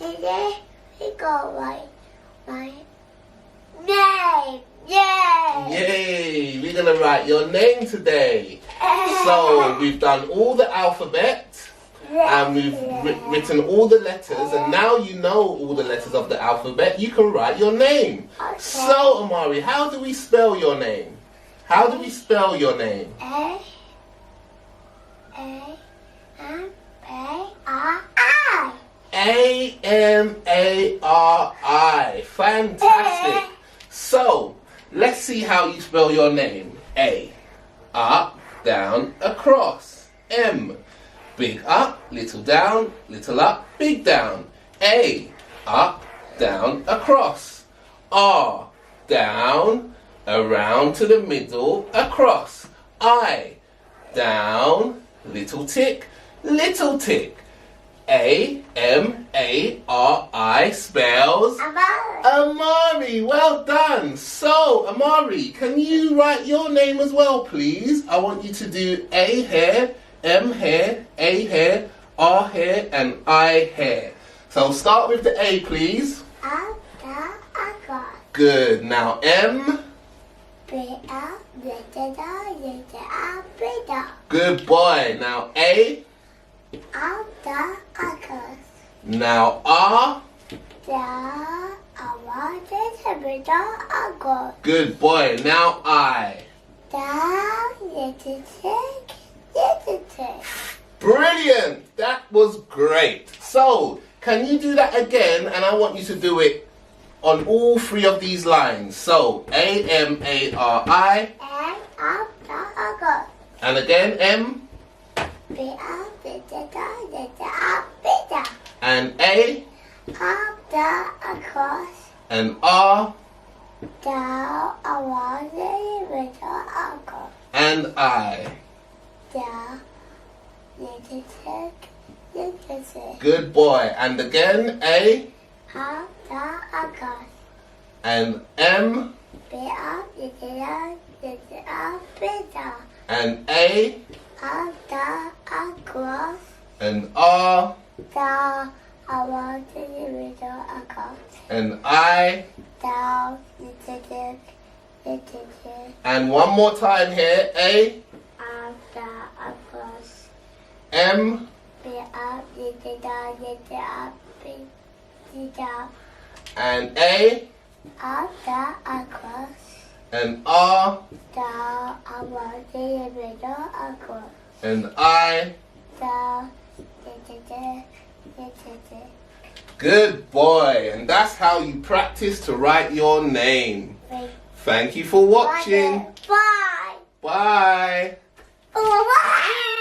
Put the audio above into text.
Today we go write my name. Yay! Yay! We're going to write your name today. So we've done all the alphabet and we've written all the letters, and now you know all the letters of the alphabet. You can write your name. Okay. So Amari, how do we spell your name? How do we spell your name? A-M-A-R-I. Fantastic. So, let's see how you spell your name. A. Up, down, across. M. Big up, little down, little up, big down. A. Up, down, across. R. Down, around to the middle, across. I. Down, little tick, little tick. A-M-A-R-I spells Amari. Well done. So, Amari, can you write your name as well, please? I want you to do A here, M here, A here, R here, and I here. So start with the A, please. Good. Now M. Good boy. Now A. Now R. Good boy. Now I. Brilliant. That was great. So, can you do that again? And I want you to do it on all three of these lines. So, A-M-A-R-I. And again, M. And A. And R. And I. Good boy. And again, A. And M. And A. And R. And I. And one more time here. A. M. And A. And R. And I. Good boy. And that's how you practice to write your name. Thank you for watching. Bye. Bye. Bye.